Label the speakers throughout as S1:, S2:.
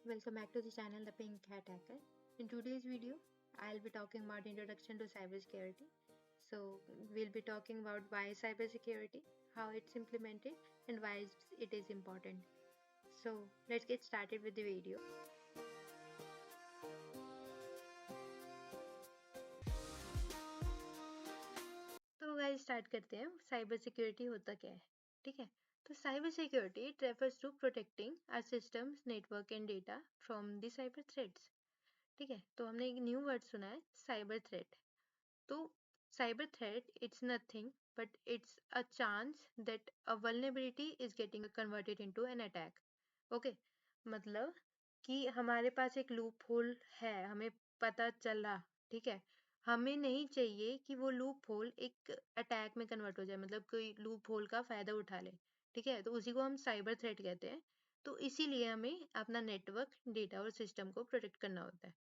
S1: welcome back to the channel The Pink Hat Hacker. In today's video, I'll be talking about introduction to cybersecurity. So we'll be talking about why cybersecurity, how it's implemented, and why it is important. So let's get started with the video. तो guys start करते हैं cyber security होता क्या है. ठीक है, तो cyber security it refers to protecting our systems network and data from the cyber threats. ठीक है, तो हमने एक न्यू वर्ड सुना है साइबर थ्रेट. तो cyber threat it's nothing but it's a chance that a vulnerability is getting converted into an attack. Okay, मतलब कि हमारे पास एक लूप होल है, हमें पता चला. ठीक है, हमें नहीं चाहिए कि वो लूप होल एक अटैक में कन्वर्ट हो जाए, मतलब कोई लूप होल का फायदा उठा ले. ठीक है, तो उसी को हम साइबर थ्रेट कहते हैं. तो इसीलिए हमें अपना नेटवर्क डेटा और सिस्टम को प्रोटेक्ट करना होता है.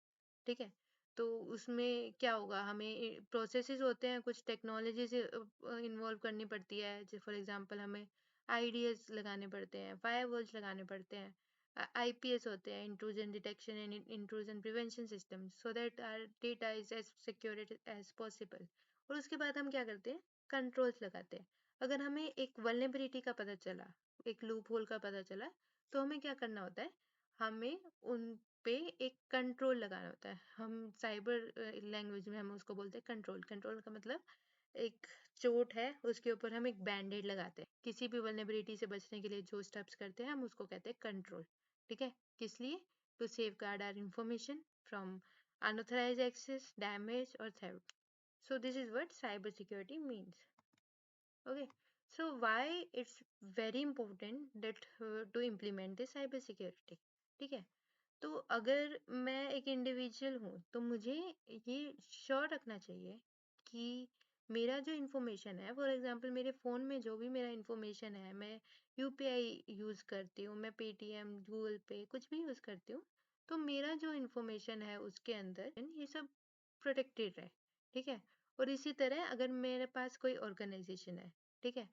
S1: ठीक है, तो उसमें क्या होगा, हमें प्रोसेसेस होते हैं, कुछ टेक्नोलॉजी से इन्वॉल्व करनी पड़ती है. जैसे फॉर एग्जांपल हमें आईडीएस लगाने पड़ते हैं, फायरवॉल्स लगाने पड़ते हैं, आईपीएस होते हैं, intrusion detection and intrusion prevention system, so that our data is as secure as possible. और उसके बाद हम क्या करते हैं, कंट्रोल्स लगाते हैं. अगर हमें एक वल्नरेबिलिटी का पता चला, एक लूप होल का पता चला, तो हमें क्या करना होता है, हमें उन पे एक कंट्रोल लगाना होता है. हम साइबर लैंग्वेज में हम उसको बोलते हैं कंट्रोल. कंट्रोल का मतलब एक चोट है उसके ऊपर हम एक बैंडेड लगाते हैं. किसी भी वल्नरेबिलिटी से बचने के लिए जो स्टेप्स करते हैं हम उसको कहते हैं कंट्रोल. ठीक है, किस लिए, to safeguard our information from unauthorised access, damage और theft. So this is what cyber security means. Okay, so why it's very important that to implement this cyber security. ठीक है, तो अगर मैं एक इंडिविजुअल हूँ तो मुझे ये श्योर रखना चाहिए कि मेरा जो इन्फॉर्मेशन है, फॉर एग्जांपल मेरे फ़ोन में जो भी मेरा इन्फॉर्मेशन है, मैं यूपीआई यूज़ करती हूँ, मैं पेटीएम, गूगल पे कुछ भी यूज़ करती हूँ, तो मेरा जो इन्फॉर्मेशन है उसके अंदर ये सब प्रोटेक्टेड है. ठीक है, और इसी तरह अगर मेरे पास कोई ऑर्गेनाइजेशन है, ठीक है,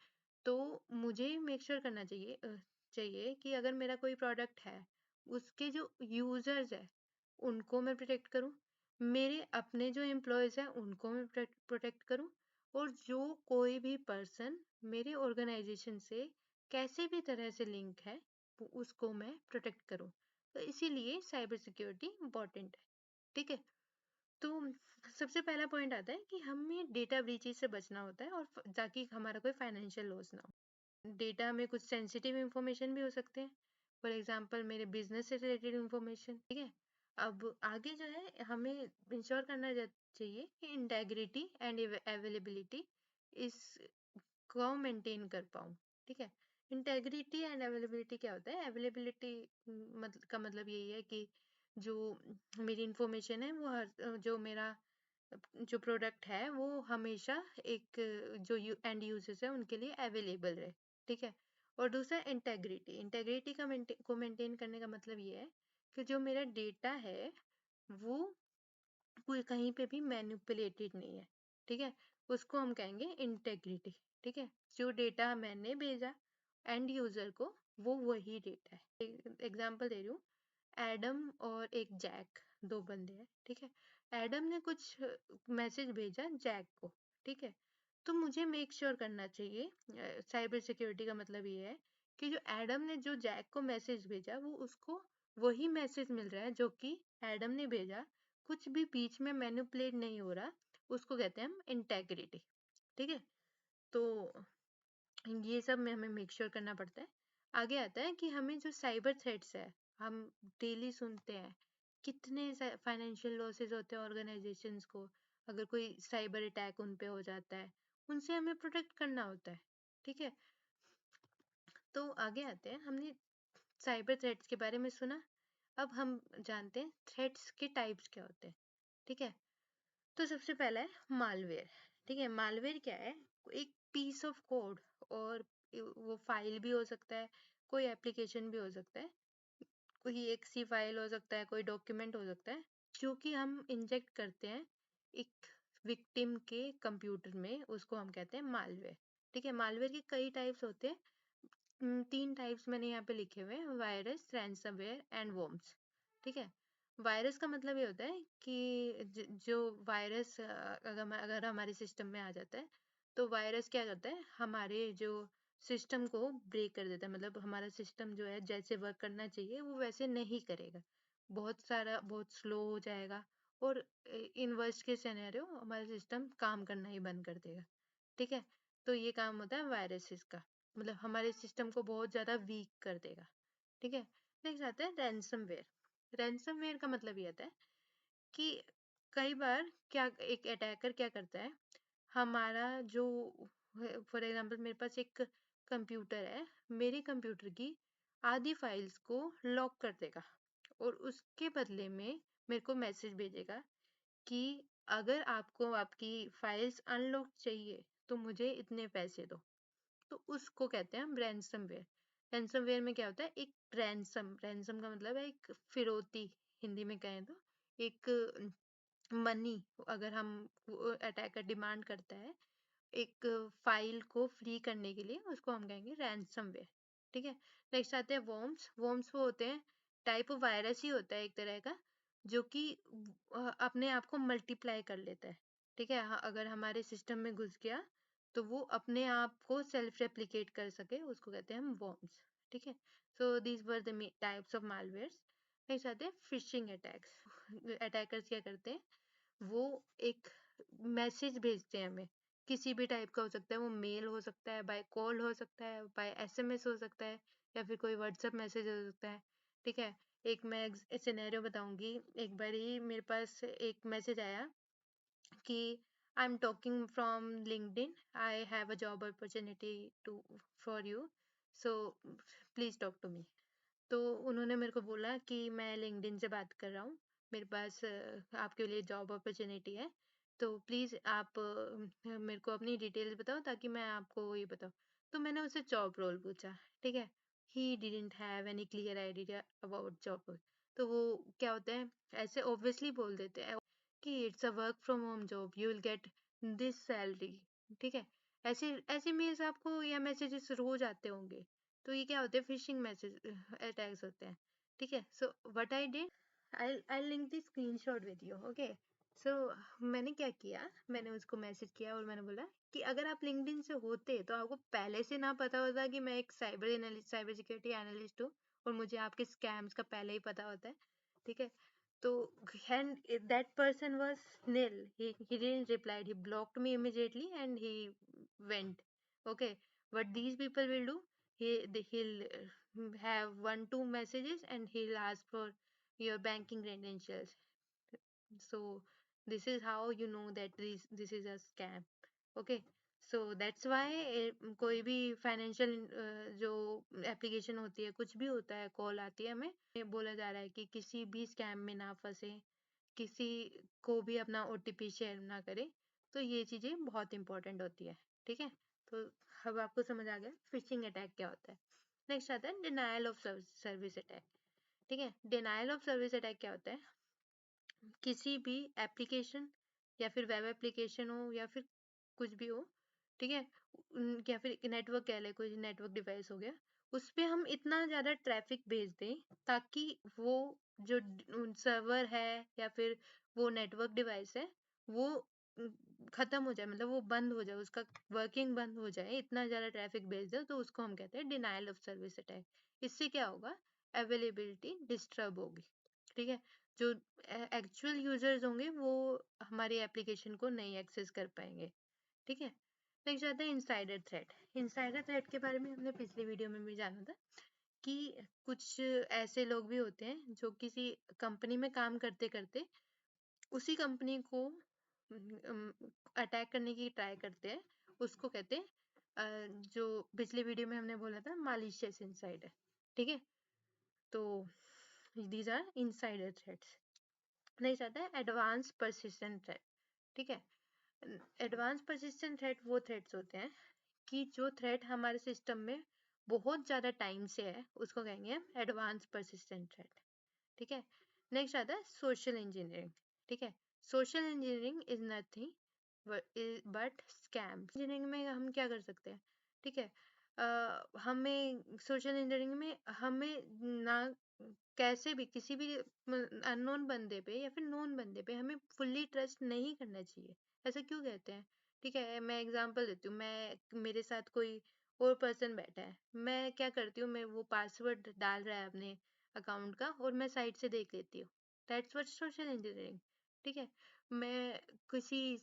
S1: तो मुझे मेक श्योर करना चाहिए कि अगर मेरा कोई प्रोडक्ट है, उसके जो यूजर्स है उनको मैं प्रोटेक्ट करूं, मेरे अपने जो एम्प्लॉयज हैं उनको मैं प्रोटेक्ट करूं, और जो कोई भी पर्सन मेरे ऑर्गेनाइजेशन से कैसे भी तरह से लिंक है उसको मैं प्रोटेक्ट करूं. तो इसीलिए साइबर सिक्योरिटी इम्पोर्टेंट है. ठीक है, तो सबसे पहला पॉइंट आता है कि हमें डेटा ब्रीचेस से बचना होता है, और ताकि हमारा कोई फाइनेंशियल लॉस ना हो. डेटा में कुछ सेंसिटिव इंफॉर्मेशन भी हो सकते हैं, फॉर एग्जांपल मेरे बिजनेस से रिलेटेड इंफॉर्मेशन. ठीक है, अब आगे जो है हमें इंश्योर करना चाहिए कि इंटेग्रिटी एंड अवेलेबिलिटी इसको मेंटेन कर पाऊँ. ठीक है, इंटेग्रिटी एंड अवेलेबिलिटी क्या होता है, अवेलेबिलिटी का मतलब यही है कि जो मेरी इंफॉर्मेशन है वो जो मेरा जो प्रोडक्ट है वो हमेशा एक जो एंड यूजर्स है उनके लिए अवेलेबल रहे. ठीक है, और दूसरा इंटेग्रिटी. इंटेग्रिटी को मेंटेन करने का मतलब ये है कि जो मेरा डेटा है वो कोई कहीं पे भी मैनिपुलेटेड नहीं है. ठीक है, उसको हम कहेंगे इंटेग्रिटी. ठीक है, जो डेटा मैंने भेजा एंड यूजर को वो वही डेटा है. एग्जांपल दे रही हूँ, एडम और एक जैक, दो बंदे हैं. ठीक है, एडम ने कुछ मैसेज भेजा जैक को. ठीक है, तो मुझे मेक श्योर करना चाहिए, साइबर सिक्योरिटी का मतलब ये है कि जो एडम ने जो जैक को मैसेज भेजा वो उसको वही मैसेज मिल रहा है जो कि एडम ने भेजा, कुछ भी बीच में मैनिपुलेट नहीं हो रहा, उसको कहते हैं हम इंटेग्रिटी. ठीक है, तो ये सब में हमें मेक श्योर करना पड़ता है. आगे आता है कि हमें जो साइबर थ्रेट्स है, हम डेली सुनते हैं कितने फाइनेंशियल लॉसेस होते हैं ऑर्गेनाइजेशंस को, अगर कोई साइबर अटैक उन पे हो जाता है, उनसे हमें प्रोटेक्ट करना होता है. ठीक है, तो आगे आते हैं, हमने साइबर थ्रेट्स के बारे में सुना, अब हम जानते हैं थ्रेट्स के टाइप्स क्या होते हैं. ठीक है, तो सबसे पहला है मालवेयर. ठीक है, मालवेयर क्या है, एक पीस ऑफ कोड, और वो फाइल भी हो सकता है, कोई एप्लीकेशन भी हो सकता है, कोई एक सी फाइल हो सकता है, कोई डॉक्यूमेंट हो सकता है, जो कि हम इंजेक्ट करते हैं एक विक्टिम के कंप्यूटर में, उसको हम कहते हैं मालवेयर. ठीक है, मालवेयर के कई टाइप्स होते हैं. 3 टाइप्स मैंने यहाँ पे लिखे हुए हैं, वायरस, रैंसमवेयर एंड वर्म्स. ठीक है। वायरस का मतलब ये होता है कि जो वायरस अगर हमारे सिस्टम में आ जाता है, तो वायरस क्या करता है, हमारे जो सिस्टम को ब्रेक कर देता है। मतलब हमारा सिस्टम जो है जैसे वर्क करना चाहिए वो वैसे नहीं करेगा, बहुत स्लो हो जाएगा, और इन वर्स्ट के सिनेरियो हमारा सिस्टम काम करना ही बंद कर देगा। ठीक है। तो ये काम होता है वायरसेस का, मतलब हमारे सिस्टम को बहुत ज्यादा वीक कर देगा। ठीक है। नेक्स्ट आता है रैंसमवेयर। रैंसमवेयर का मतलब ये होता है कि कई बार क्या एक अटैकर क्या करता है, हमारा जो, फॉर एग्जांपल मेरे पास एक कंप्यूटर है, मेरे कंप्यूटर की आधी फाइल्स को लॉक कर देगा, और उसके बदले में मेरे को मैसेज भेजेगा कि अगर आपको आपकी फाइल्स अनलॉक चाहिए तो मुझे इतने पैसे दो। तो उसको कहते हैं हम रैंसमवेयर। रैंसमवेयर में क्या होता है, एक रैंसम, रैंसम का मतलब है एक फिरौती, हिंदी में कहें तो एक मनी, अगर हम अटैकर डिमांड करता है एक फाइल को फ्री करने के लिए, उसको हम कहेंगे रैंसमवेयर। ठीक है। नेक्स्ट आते हैं वॉर्म्स। वॉर्म्स वो होते हैं, टाइप ऑफ वायरस ही होता है एक तरह का, जो कि अपने आप को मल्टीप्लाई कर लेता है। ठीक है। अगर हमारे सिस्टम में घुस गया तो वो अपने आप को सेल्फ रेप्लिकेट कर सके, उसको कहते हैं हम वॉर्म्स। ठीक है। So these were the types of malwares. Next आते हैं फिशिंग अटैक्स। अटैकर्स क्या करते हैं, वो एक मैसेज भेजते हैं हमें, किसी भी टाइप का हो सकता है, वो मेल हो सकता है, बाय कॉल हो सकता है, बाय एसएमएस हो सकता है, या फिर कोई व्हाट्सएप मैसेज हो सकता है। ठीक है। एक मैं सिनेरियो बताऊंगी। एक बारी मेरे पास एक मैसेज आया कि I am talking from LinkedIn, I have a job opportunity to for you, so please talk to me. तो उन्होंने मेरे को बोला कि मैं लिंक्डइन से बात कर रहा हूँ, मेरे पास आपके लिए जॉब अपॉर्चुनिटी है, तो प्लीज़ आप मेरे को अपनी डिटेल्स बताओ ताकि मैं आपको ये बताऊँ। तो मैंने उससे जॉब रोल पूछा। ठीक है। He didn't have any clear idea about job role. तो वो क्या होता है, ऐसे ऑब्वियसली बोल देते हैं कि it's a work from home job, you will get this salary. ठीक है। ऐसे ऐसे मेल्स आपको या मैसेजेस रोज आते होंगे। तो ये क्या होते हैं, फिशिंग मैसेज अटैक्स होते हैं। ठीक है। So what I did, I link the screenshot with you. Okay. So मैंने क्या किया, मैंने उसको मैसेज किया और मैंने बोला कि अगर आप लिंक्डइन से होते तो आपको पहले से ना पता होता कि मैं एक साइबर सिक्योरिटी एनालिस्ट हूँ, और मुझे आपके स्कैम्स का पहले ही पता होता है। ठीक है। तो and that person was nil. He didn't reply. He blocked me immediately and he went. Okay. What these people will do, he'll have one two messages and he'll ask for your banking credentials. So this is how you know that this is a scam. Okay. So that's why कोई भी financial जो application होती है, कुछ भी होता है, call आती है, हमें ये बोला जा रहा है कि किसी भी स्कैम में ना फंसे, किसी को भी अपना ओटीपी शेयर ना करे। तो ये चीजें बहुत इंपॉर्टेंट होती है। ठीक है। तो अब आपको समझ आ गया फिशिंग अटैक क्या होता है। नेक्स्ट आता है डिनायल ऑफ सर्विस अटैक। ठीक है। डिनायल ऑफ सर्विस अटैक क्या होता है, किसी भी एप्लीकेशन या फिर वेब एप्लीकेशन हो या फिर कुछ भी हो, ठीक है, या फिर नेटवर्क कह ले, कोई नेटवर्क डिवाइस हो गया, उस पे हम इतना ज्यादा ट्रैफिक भेज दें ताकि वो जो सर्वर है या फिर वो नेटवर्क डिवाइस है, वो खत्म हो जाए, मतलब वो बंद हो जाए, उसका वर्किंग बंद हो जाए, इतना ज्यादा ट्रैफिक भेज दो, तो उसको हम कहते हैं डिनायल ऑफ सर्विस अटैक। इससे क्या होगा, अवेलेबिलिटी डिस्टर्ब होगी। ठीक है। जो एक्चुअल यूजर्स होंगे वो हमारी एप्लीकेशन को नहीं एक्सेस कर पाएंगे। ठीक है। नेक्स्ट आता है इनसाइडर थ्रेट। इनसाइडर थ्रेट के बारे में हमने पिछली वीडियो में भी जाना था कि कुछ ऐसे लोग भी होते हैं जो किसी कंपनी में काम करते करते उसी कंपनी को अटैक करने की ट्राई करते हैं, उसको कहते हैं जो पिछली वीडियो में हमने बोला था मालिशियस इनसाइडर। ठीक है। तो these are insider threats. Next आता है एडवांस परसिस्टेंट थ्रेट। ठीक है। एडवांस परसिस्टेंट थ्रेट वो थ्रेट्स होते हैं कि जो थ्रेट हमारे सिस्टम में बहुत ज्यादा टाइम से है, उसको कहेंगे हम एडवांस परसिस्टेंट थ्रेट। ठीक है। नेक्स्ट आता है सोशल इंजीनियरिंग। ठीक है। Social engineering is nothing but scam. Engineering में हम क्या कर सकते हैं, ठीक है, हमें सोशल इंजीनियरिंग में हमें ना कैसे भी किसी भी अननोन बंदे पे या फिर नोन बंदे पे हमें फुल्ली ट्रस्ट नहीं करना चाहिए। ऐसा क्यों कहते हैं? ठीक है, मैं एग्जांपल देती हूँ। मैं मेरे साथ कोई और पर्सन बैठा है, मैं क्या करती हूँ, मैं वो पासवर्ड डाल रहा है अपने अकाउंट का और मैं साइड से देख लेती हूँ। That's what social engineering. ठीक है, मैं किसी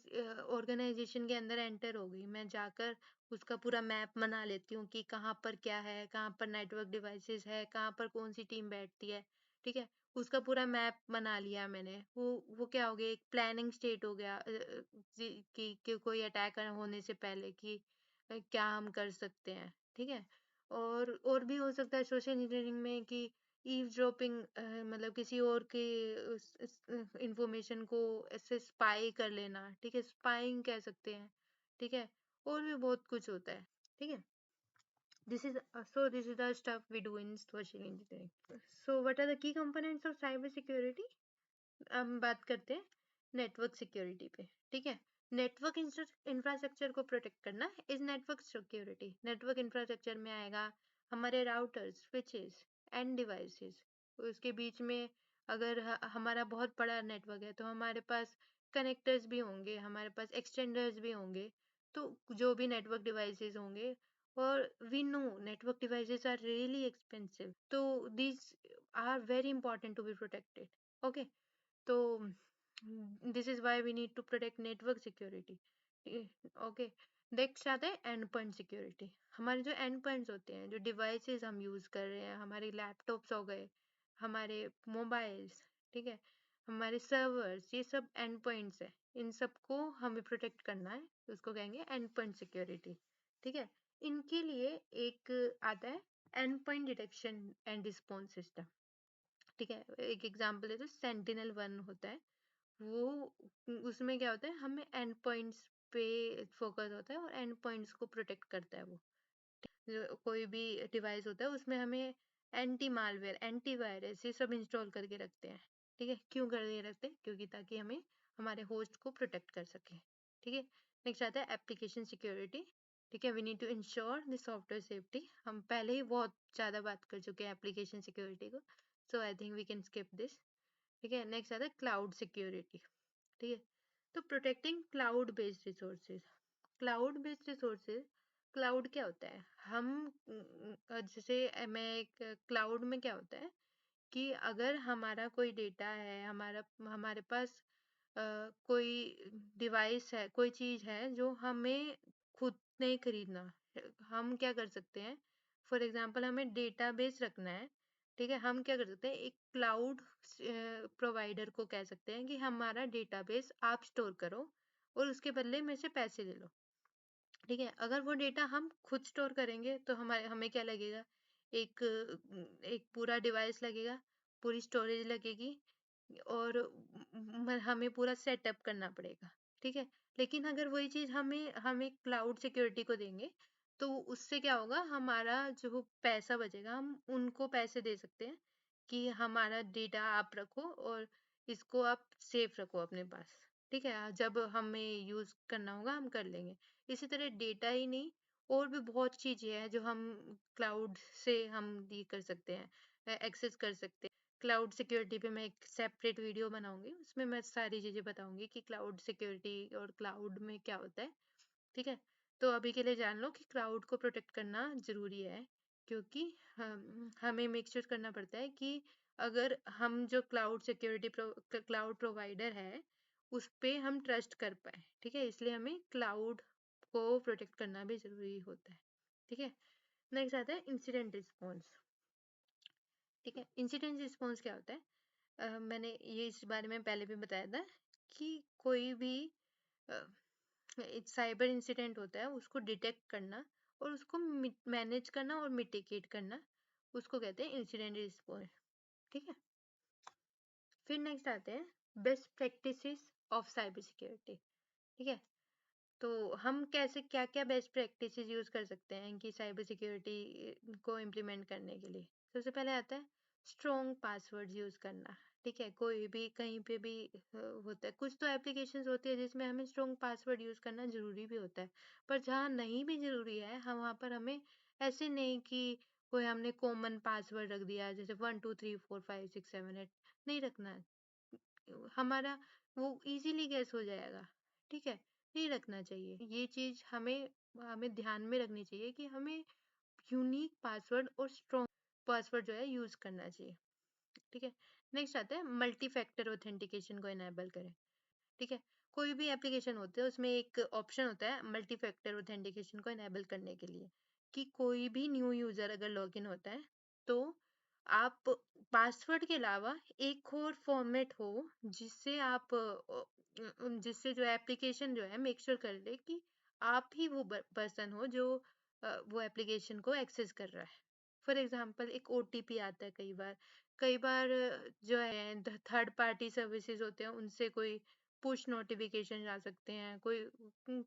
S1: ऑर्गेनाइजेशन के अंदर एंटर हो गई, मैं जाकर उसका पूरा मैप बना लेती हूँ कि कहाँ पर क्या है, कहाँ पर नेटवर्क डिवाइसेस है, कहाँ पर कौन सी टीम बैठती है। ठीक है, उसका पूरा मैप बना लिया मैंने। वो क्या हो गया, एक प्लानिंग स्टेट हो गया, कि कोई अटैक होने से पहले कि क्या हम कर सकते हैं। ठीक है, और भी हो सकता है सोशल इंजीनियरिंग में कि ईव्सड्रॉपिंग, मतलब किसी और के इंफॉर्मेशन को ऐसे स्पाई कर लेना। ठीक है, स्पाइंग कह सकते हैं। ठीक है, और भी बहुत कुछ होता है। ठीक है, this is the stuff we do in social engineering. So what are the key components of cyber security? हम बात करते हैं नेटवर्क सिक्योरिटी पे। ठीक है, नेटवर्क इंफ्रास्ट्रक्चर को प्रोटेक्ट करना is network security. Network infrastructure में आएगा हमारे राउटर्स, स्विचेस एंड डिवाइसेस। उसके बीच में अगर हमारा बहुत बड़ा नेटवर्क है तो हमारे पास कनेक्टर्स भी होंगे, हमारे पास एक्सटेंडर्स भी होंगे। तो जो भी नेटवर्क डिवाइसेस होंगे, और we know network devices are really expensive, तो these are very important to be protected. Okay, तो this is why we need to protect network security. Okay, next आता है एंड पॉइंट सिक्योरिटी। हमारे जो and points होते हैं, जो devices हम यूज कर रहे हैं, हमारे लैपटॉप्स हो गए, हमारे मोबाइल्स, ठीक है, हमारे सर्वर्स, ये सब एंड पॉइंट्स है। इन सबको हमें प्रोटेक्ट करना है, तो उसको कहेंगे एंड पॉइंट सिक्योरिटी। ठीक है, इनके लिए एक आता है and point detection and response system. ठीक है, एक एग्जांपल है, तो सेंटिनल वन होता है। वो उसमें क्या होता है, हमें एंड पॉइंट्स पे फोकस होता है और एंड पॉइंट्स को प्रोटेक्ट करता है। वो जो कोई भी डिवाइस होता है उसमें हमें एंटी मालवेयर, एंटीवायरस, ये सब इंस्टॉल करके रखते हैं। ठीक है, क्यों करके रखते हैं? क्योंकि ताकि हमें हमारे होस्ट को प्रोटेक्ट कर सके। ठीक है, नेक्स्ट आता है एप्लीकेशन सिक्योरिटी। ठीक है, we need to ensure the software safety. हम पहले ही बहुत ज़्यादा बात कर चुके हैं एप्लीकेशन सिक्योरिटी को, so I think we can skip this. ठीक है, नेक्स्ट आता है क्लाउड सिक्योरिटी। ठीक है, तो protecting cloud based resources. Cloud based resources, cloud क्या होता है? हम जैसे मैं एक क्लाउड में क्या होता है कि अगर हमारा कोई डेटा है, हमारा हमारे पास कोई डिवाइस है, कोई चीज है जो हमें खुद नहीं खरीदना, हम क्या कर सकते हैं? फॉर एग्जांपल हमें डेटाबेस रखना है। ठीक है, हम क्या कर सकते हैं? एक क्लाउड प्रोवाइडर को कह सकते हैं कि हमारा डेटाबेस आप स्टोर करो और उसके बदले में से पैसे ले लो। ठीक है, अगर वो डेटा हम खुद स्टोर करेंगे तो हमारे हमें क्या लगेगा? एक एक पूरा डिवाइस लगेगा, पूरी स्टोरेज लगेगी, और हमें पूरा सेटअप करना पड़ेगा। ठीक है, लेकिन अगर वही चीज हमें हमें क्लाउड सिक्योरिटी को देंगे, तो उससे क्या होगा? हमारा जो पैसा बचेगा, हम उनको पैसे दे सकते हैं कि हमारा डेटा आप रखो और इसको आप सेफ रखो अपने पास। ठीक है, जब हमें यूज करना होगा हम कर लेंगे। इसी तरह डेटा ही नहीं, और भी बहुत चीजें हैं जो हम क्लाउड से हम ये कर सकते हैं, एक्सेस कर सकते हैं। क्लाउड सिक्योरिटी पे मैं एक सेपरेट वीडियो बनाऊंगी, उसमें मैं सारी चीजें बताऊंगी कि क्लाउड सिक्योरिटी और क्लाउड में क्या होता है। ठीक है, तो अभी के लिए जान लो कि क्लाउड को प्रोटेक्ट करना जरूरी है, क्योंकि हमें मेक श्योर करना पड़ता है कि अगर हम जो क्लाउड सिक्योरिटी क्लाउड प्रोवाइडर है उस पे हम ट्रस्ट कर पाए। ठीक है, इसलिए हमें क्लाउड को प्रोटेक्ट करना भी जरूरी होता है। ठीक है, नेक्स्ट आता है इंसिडेंट रिस्पॉन्स। ठीक है, इंसिडेंट रिस्पॉन्स क्या होता है? मैंने ये इस बारे में पहले भी बताया था कि कोई भी साइबर इंसिडेंट होता है उसको डिटेक्ट करना और उसको मैनेज करना और मिटिगेट करना, उसको कहते हैं इंसिडेंट रिस्पॉन्स। ठीक है, फिर नेक्स्ट आते हैं best practices of cyber security. ठीक है, तो हम कैसे क्या क्या बेस्ट प्रैक्टिसेस यूज कर सकते हैं कि साइबर सिक्योरिटी को इम्प्लीमेंट करने के लिए? सबसे पहले आता है स्ट्रॉन्ग पासवर्ड यूज करना। ठीक है, कोई भी कहीं पे भी होता है, कुछ तो एप्लीकेशंस होती है जिसमें हमें स्ट्रॉन्ग पासवर्ड यूज करना जरूरी भी होता है, पर जहाँ नहीं भी जरूरी है हम वहाँ पर हमें ऐसे नहीं कि कोई हमने कॉमन पासवर्ड रख दिया जैसे 1 2 3 4 5 6 7 8, नहीं रखना है। हमारा वो इजीली गैस हो जाएगा, ठीक है, नहीं रखना चाहिए। ये चीज हमें हमें ध्यान में रखनी चाहिए कि हमें यूनिक पासवर्ड और स्ट्रॉन्ग पासवर्ड जो है यूज करना चाहिए, ठीक है। नेक्स्ट आता है मल्टी फैक्टर ऑथेंटिकेशन को इनेबल करें, ठीक है। कोई भी एप्लीकेशन होते हैं उसमें एक ऑप्शन होता है मल्टी फैक्टर ऑथेंटिकेशन को इनेबल करने के लिए, कि कोई भी न्यू यूजर अगर लॉगिन होता है तो आप पासवर्ड के अलावा एक और फॉर्मेट हो जिससे आप जिससे जो एप्लीकेशन जो है मेक श्योर कर ले कि आप ही वो पर्सन हो जो वो एप्लीकेशन को एक्सेस कर रहा है। फॉर एग्जाम्पल एक ओटीपी आता है कई बार जो है थर्ड पार्टी सर्विसेज होते हैं उनसे कोई पुश नोटिफिकेशन आ सकते हैं,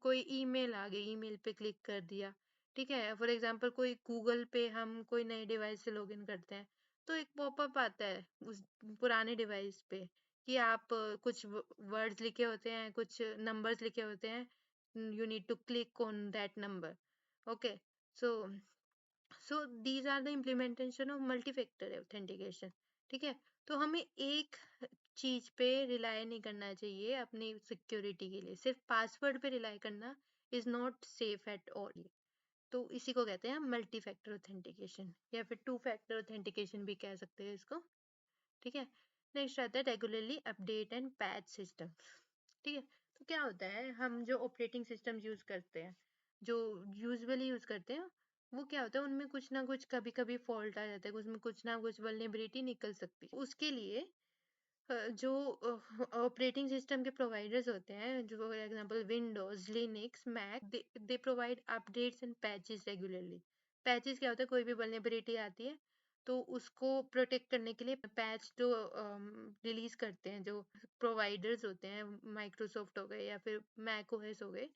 S1: कोई ईमेल आ गई, ईमेल पे क्लिक कर दिया, ठीक है। फॉर एग्जांपल कोई गूगल पे हम कोई नए डिवाइस से लॉगिन करते हैं तो एक पॉपअप आता है उस पुराने डिवाइस पे कि आप कुछ वर्ड्स लिखे होते हैं, कुछ नंबर्स लिखे होते हैं, you need to click on that number, okay. So so these are the implementation of multi factor authentication, ठीक है। तो हमें एक चीज पे रिलाई नहीं करना चाहिए अपनी सिक्योरिटी के लिए, सिर्फ पासवर्ड पे रिलाई करना is not safe at all. तो इसी को कहते हैं मल्टी फैक्टर ऑथेंटिकेशन या फिर टू फैक्टर ऑथेंटिकेशन भी कह सकते हैं इसको, ठीक है। नेक्स्ट आता है regularly update and patch system, ठीक है। तो क्या होता है हम जो ऑपरेटिंग सिस्टम यूज करते हैं, जो यूजुअली यूज करते हैं, वो क्या होता है उनमें कुछ ना कुछ कभी कभी फॉल्ट आ जाता है, उसमें कुछ ना कुछ वल्नरेबिलिटी निकल सकती है। उसके लिए जो ऑपरेटिंग सिस्टम के प्रोवाइडर्स होते हैं, जो for example Windows, Linux, Mac, they provide updates and patches regularly. Patches क्या होता है, कोई भी वल्नरेबिलिटी आती है तो उसको प्रोटेक्ट करने के लिए पैच जो रिलीज करते हैं जो प्रोवाइडर्स होते हैं, माइक्रोसॉफ्ट हो गए या फिर मैक ओएस हो गए,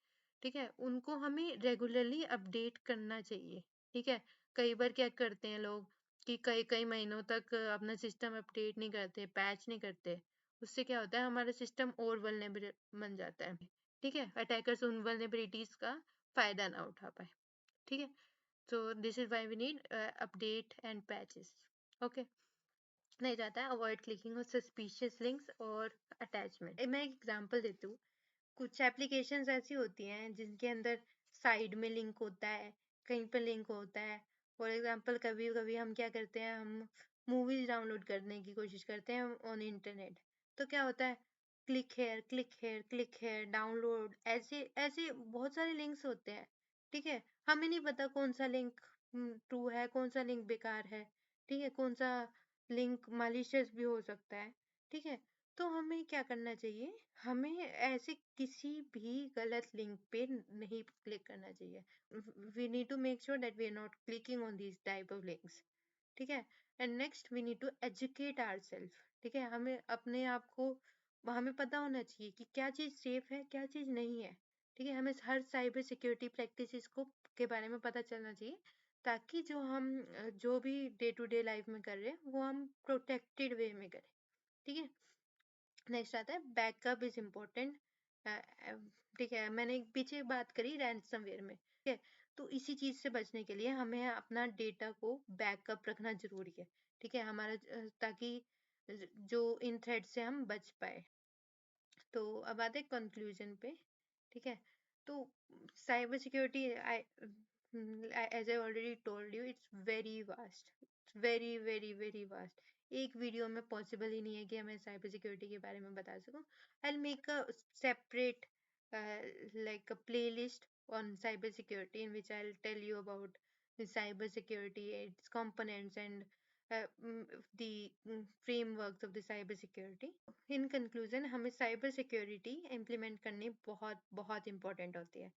S1: ठीक है, उनको हमें रेगुलरली अपडेट करना चाहिए, ठीक है। कई बार क्या करते हैं लोग कि कई कई महीनों तक अपना सिस्टम अपडेट नहीं करते, पैच नहीं करते, उससे क्या होता है हमारा सिस्टम और वल्नरेबल बन जाता है, ठीक है। अटैकर्स उन वल्नरेबिलिटीज का फायदा ना उठा पाए, ठीक है। So this is why we need update and patches, okay. नहीं जाता है avoid clicking on suspicious links और अटैचमेंट। मैं एक एग्जांपल देती हूँ। कुछ एप्लीकेशंस ऐसी होती हैं जिनके अंदर साइड में लिंक होता है, कहीं पर लिंक होता है। फॉर एग्जांपल कभी कभी हम क्या करते हैं, हम मूवीज डाउनलोड करने की कोशिश करते हैं ऑन इंटरनेट, तो क्या होता है click here click here click here download, ऐसे ऐसे बहुत सारे लिंक्स होते हैं, ठीक है। हमें नहीं पता कौन सा लिंक ट्रू है, कौन सा लिंक बेकार है, ठीक है, कौन सा लिंक मालिशियस भी हो सकता है, ठीक है। तो हमें क्या करना चाहिए, हमें ऐसे किसी भी गलत लिंक पे नहीं क्लिक करना चाहिए। We need to make sure that we are not clicking on this type of links, ठीक है। And next we need to educate ourselves, ठीक है। हमें अपने आप को हमें पता होना चाहिए कि क्या चीज़ सेफ है, क्या चीज़ नहीं है, ठीक है। हमें हर साइबर सिक्योरिटी प्रैक्टिसेस को के बारे में पता चलना चाहिए ताकि जो हम जो भी डे टू डे लाइफ में कर रहे हैं वो हम प्रोटेक्टेड वे में करें, ठीक है। नेक्स्ट आता है बैकअप इज इम्पोर्टेंट, ठीक है। मैंने पीछे बात करी रैंसमवेयर में, ठीक है। तो इसी चीज से बचने के लिए हमें अपना डेटा को बैकअप रखना जरूरी है, ठीक है, हमारा ताकि जो इन थ्रेड से हम बच पाए। तो अब आते हैं कंक्लूजन पे, ठीक है। तो cyber security I as I already told you it's very vast, it's very very very vast. एक वीडियो में पॉसिबल ही नहीं है कि मैं साइबर सिक्योरिटी के बारे में बता सकूं। I make a separate like a playlist on cyber security in which I'll tell you about the cyber security, its components, and the frameworks of the cyber security. In conclusion, हमें cyber security implement करनी बहुत बहुत important होती है.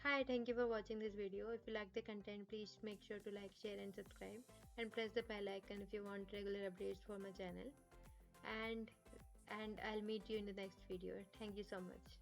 S1: Hi, thank you for watching this video. If you like the content, please make sure to like, share, and subscribe, and press the bell icon if you want regular updates for my channel. And and I'll meet you in the next video. Thank you so much.